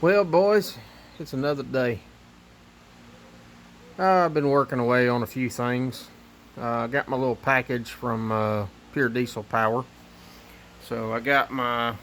Well, boys, it's another day. I've been working away on a few things. I got my little package from Pure Diesel Power. So I got my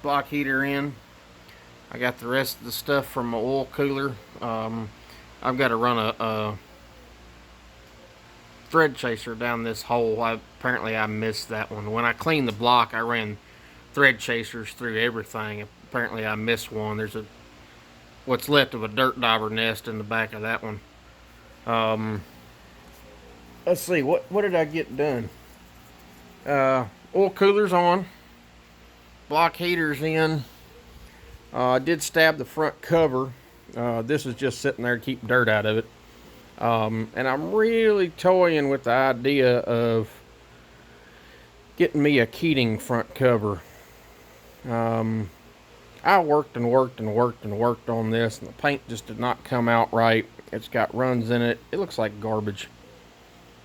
block heater in. I got the rest of the stuff from my oil cooler. I've got to run a thread chaser down this hole. Apparently I missed that one. When I cleaned the block, I ran thread chasers through everything. Apparently I missed one. There's a what's left of a dirt dauber nest in the back of that one. Um, let's see, what did I get done? Oil cooler's on, block heater's in. I did stab the front cover. This is just sitting there to keep dirt out of it. And I'm really toying with the idea of getting me a Keating front cover. Um, I worked and worked and worked and worked on this, and the paint just did not come out right. It's got runs in it. It looks like garbage.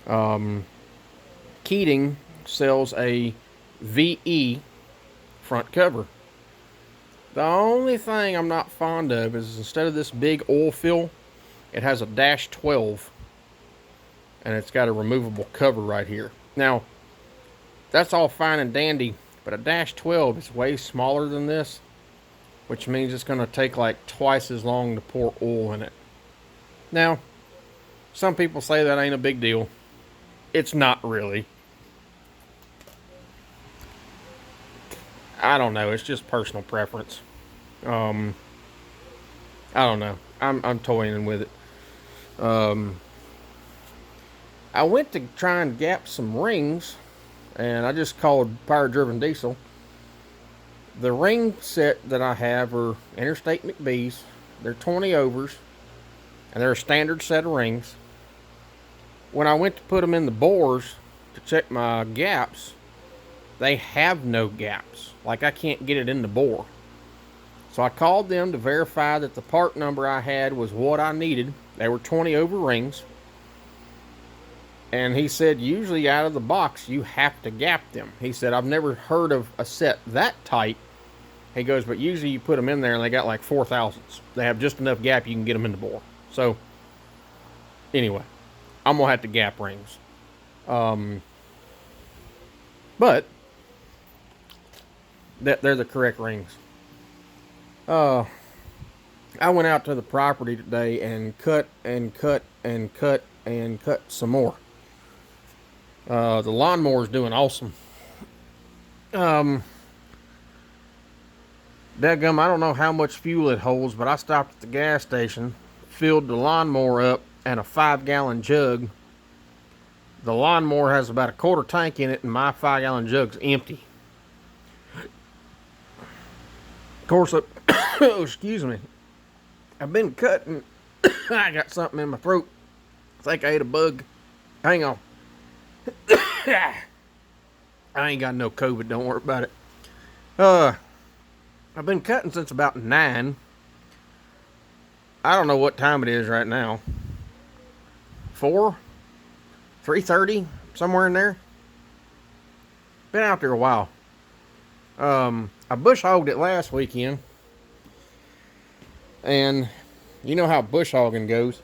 Um, Keating sells a VE front cover. The only thing I'm not fond of is instead of this big oil fill, it has a dash 12 and it's got a removable cover right here. Now, that's all fine and dandy, but a dash 12 is way smaller than this, which means it's going to take like twice as long to pour oil in it. Now, some people say that ain't a big deal. It's not really. I don't know. It's just personal preference. Um, I don't know. I'm toying with it. Um, I went to try and gap some rings, and I just called Power Driven Diesel. The ring set that I have are Interstate McBee's. They're 20 overs, and they're a standard set of rings. When I went to put them in the bores to check my gaps, they have no gaps. Like I can't get it in the bore. So I called them to verify that the part number I had was what I needed. They were 20 over rings. And he said, usually out of the box, you have to gap them. He said, I've never heard of a set that tight. He goes, but usually you put them in there and they got like 4 thousandths. They have just enough gap you can get them in the bore. So, anyway, I'm going to have to gap rings. But, they're the correct rings. I went out to the property today and cut and cut and cut and cut some more. The lawnmower's doing awesome. Dadgum, I don't know how much fuel it holds, but I stopped at the gas station, filled the lawnmower up, and a 5-gallon jug. The lawnmower has about a quarter tank in it, and my 5-gallon jug's empty. Of course, oh, excuse me. I've been cutting. I got something in my throat. I think I ate a bug. Hang on. I ain't got no COVID. Don't worry about it. I've been cutting since about 9. I don't know what time it is right now. 4? 3:30? Somewhere in there. Been out there a while. I bush hogged it last weekend. And you know how bush hogging goes.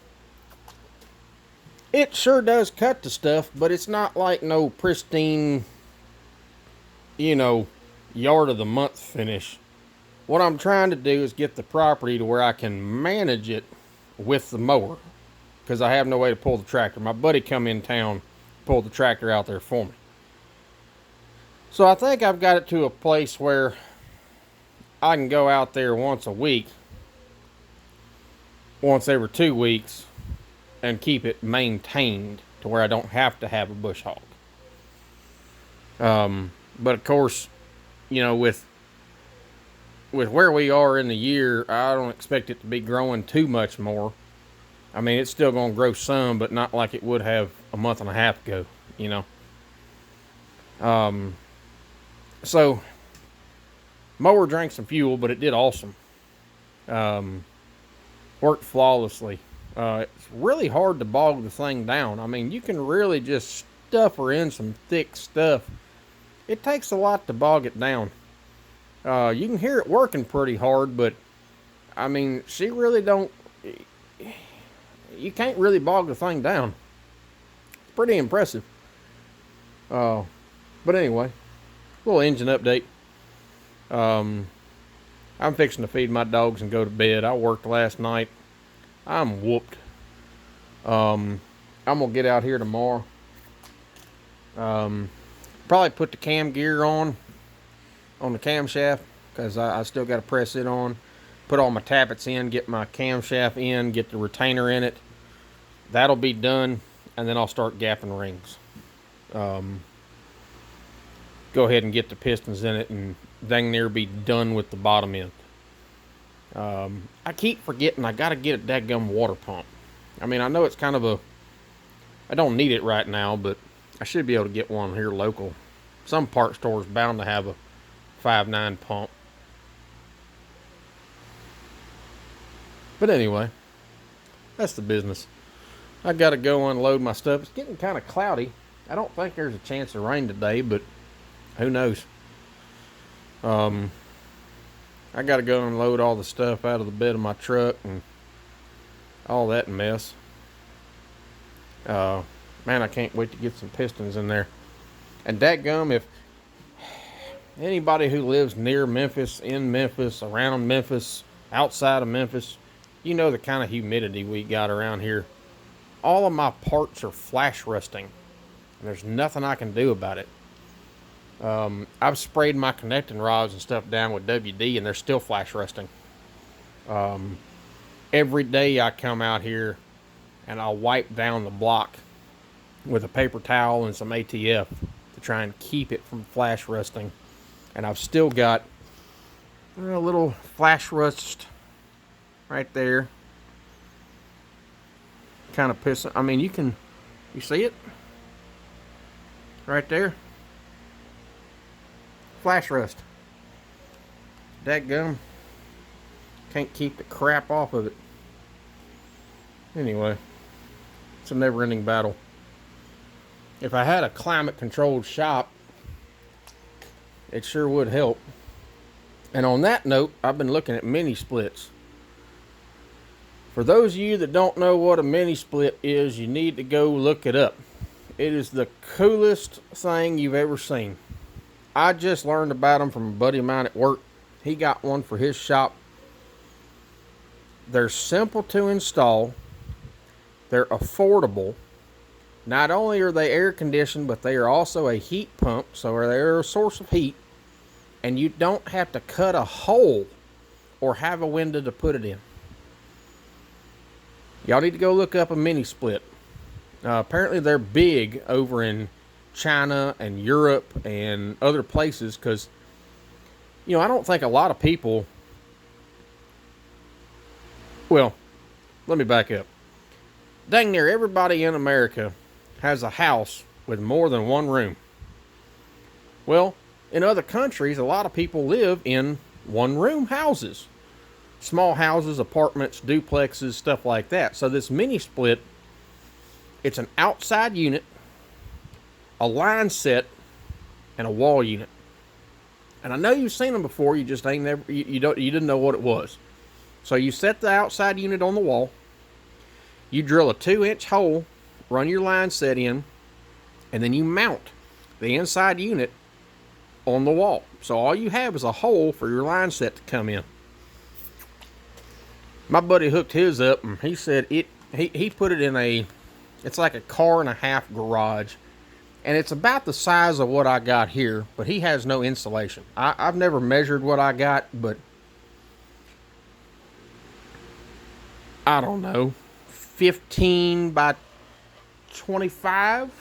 It sure does cut the stuff, but it's not like no pristine, yard of the month finish. What I'm trying to do is get the property to where I can manage it with the mower, because I have no way to pull the tractor. My buddy come in town, pulled the tractor out there for me. So I think I've got it to a place where I can go out there once a week, once every 2 weeks, and keep it maintained to where I don't have to have a bush hog. But of course, with where we are in the year, I don't expect it to be growing too much more. I mean, it's still going to grow some, but not like it would have a month and a half ago, So, mower drank some fuel, but it did awesome. Worked flawlessly. It's really hard to bog the thing down. I mean, you can really just stuff her in some thick stuff. It takes a lot to bog it down. You can hear it working pretty hard, but I mean, she really don't. You can't really bog the thing down. It's pretty impressive. But anyway, little engine update. I'm fixing to feed my dogs and go to bed. I worked last night. I'm whooped. I'm gonna get out here tomorrow. Probably put the cam gear on the camshaft because I still got to press it on. Put all my tappets in, get my camshaft in, get the retainer in it. That'll be done, and then I'll start gapping rings. Go ahead and get the pistons in it, and dang near be done with the bottom end. I keep forgetting I got to get a dadgum water pump. I mean, I know it's kind of I don't need it right now, but I should be able to get one here local. Some part store is bound to have a 5.9 pump. But anyway, that's the business. I got to go unload my stuff. It's getting kind of cloudy. I don't think there's a chance of rain today, but who knows? I got to go unload all the stuff out of the bed of my truck and all that mess. Man, I can't wait to get some pistons in there. And dadgum, if anybody who lives near Memphis, in Memphis, around Memphis, outside of Memphis, you know the kind of humidity we got around here. All of my parts are flash rusting, and there's nothing I can do about it. I've sprayed my connecting rods and stuff down with WD, and they're still flash rusting. Every day I come out here and I'll wipe down the block with a paper towel and some ATF to try and keep it from flash rusting. And I've still got a little flash rust right there. Kind of pissing. I mean, you see it? Right there. Flash rust. Dadgum. Can't keep the crap off of it. Anyway, it's a never-ending battle. If I had a climate-controlled shop, it sure would help. And on that note, I've been looking at mini splits. For those of you that don't know what a mini split is, you need to go look it up. It is the coolest thing you've ever seen. I just learned about them from a buddy of mine at work. He got one for his shop. They're simple to install. They're affordable. Not only are they air conditioned, but they are also a heat pump, so they're a source of heat. And you don't have to cut a hole or have a window to put it in. Y'all need to go look up a mini split. Apparently they're big over in China and Europe and other places because, I don't think a lot of people... Well, let me back up. Dang near everybody in America has a house with more than one room. Well, in other countries, a lot of people live in one-room houses. Small houses, apartments, duplexes, stuff like that. So this mini split, it's an outside unit, a line set, and a wall unit. And I know you've seen them before, you just ain't never you didn't know what it was. So you set the outside unit on the wall, you drill a 2-inch hole, run your line set in, and then you mount the inside unit on the wall. So all you have is a hole for your line set to come in. My buddy hooked his up, and he said he put it in it's like a car and a half garage. And it's about the size of what I got here, but he has no insulation. I've never measured what I got, but I don't know, 15 by 25,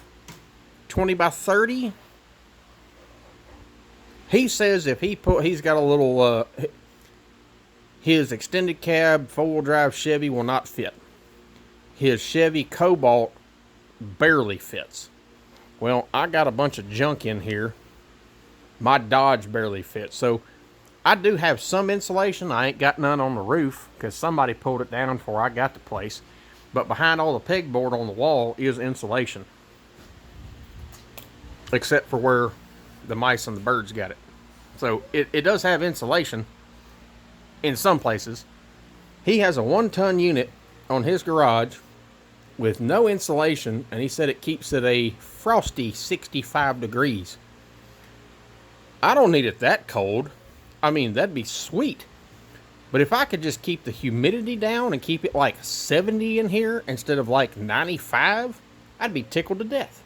20 by 30. He says if he's got a little, his extended cab 4-wheel drive Chevy will not fit. His Chevy Cobalt barely fits. Well, I got a bunch of junk in here. My Dodge barely fits. So I do have some insulation. I ain't got none on the roof because somebody pulled it down before I got the place. But behind all the pegboard on the wall is insulation. Except for where the mice and the birds got it. So it does have insulation in some places. He has a 1-ton unit on his garage with no insulation, and he said it keeps it a frosty 65 degrees. I don't need it that cold. I mean, that'd be sweet. But if I could just keep the humidity down and keep it like 70 in here instead of like 95, I'd be tickled to death.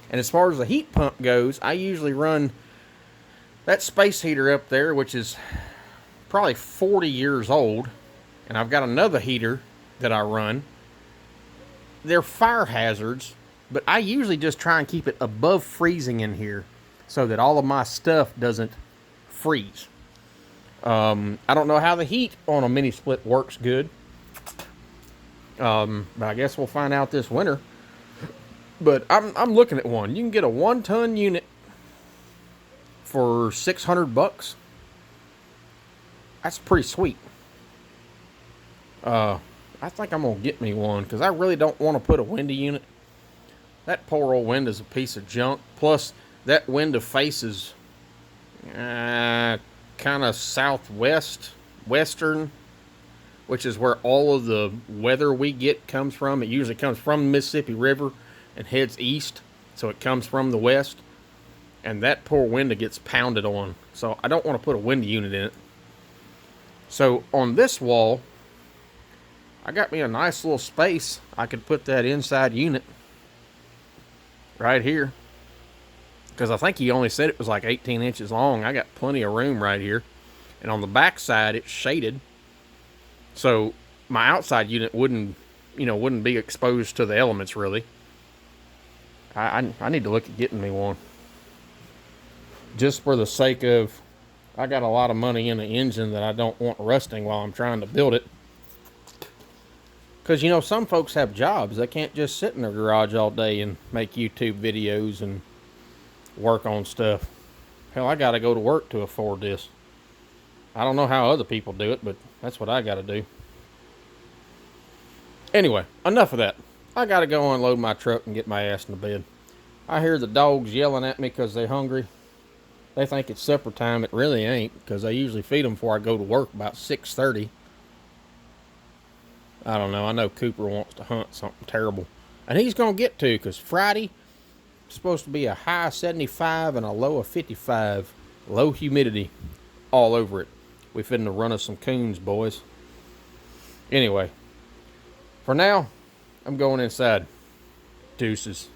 And as far as the heat pump goes, I usually run that space heater up there, which is probably 40 years old. And I've got another heater that I run. They're fire hazards, but I usually just try and keep it above freezing in here so that all of my stuff doesn't freeze. I don't know how the heat on a mini split works good. But I guess we'll find out this winter. But I'm looking at one. You can get a 1-ton unit for $600. That's pretty sweet. I think I'm gonna get me one because I really don't want to put a window unit. That poor old window's a piece of junk. Plus, that window faces kind of western, which is where all of the weather we get comes from. It usually comes from the Mississippi River and heads east, so it comes from the west. And that poor window gets pounded on, so I don't want to put a window unit in it. So on this wall, I got me a nice little space. I could put that inside unit right here, because I think he only said it was like 18 inches long. I got plenty of room right here. And on the back side, it's shaded, so my outside unit wouldn't be exposed to the elements really. I need to look at getting me one, just for the sake of, I got a lot of money in the engine that I don't want rusting while I'm trying to build it. Because, some folks have jobs. They can't just sit in their garage all day and make YouTube videos and work on stuff. Hell, I got to go to work to afford this. I don't know how other people do it, but that's what I got to do. Anyway, enough of that. I got to go unload my truck and get my ass in the bed. I hear the dogs yelling at me because they're hungry. They think it's supper time. It really ain't, because I usually feed them before I go to work about 6:30. I don't know. I know Cooper wants to hunt something terrible. And he's going to get to, because Friday is supposed to be a high 75 and a low of 55. Low humidity all over it. We finna run us some coons, boys. Anyway, for now, I'm going inside. Deuces.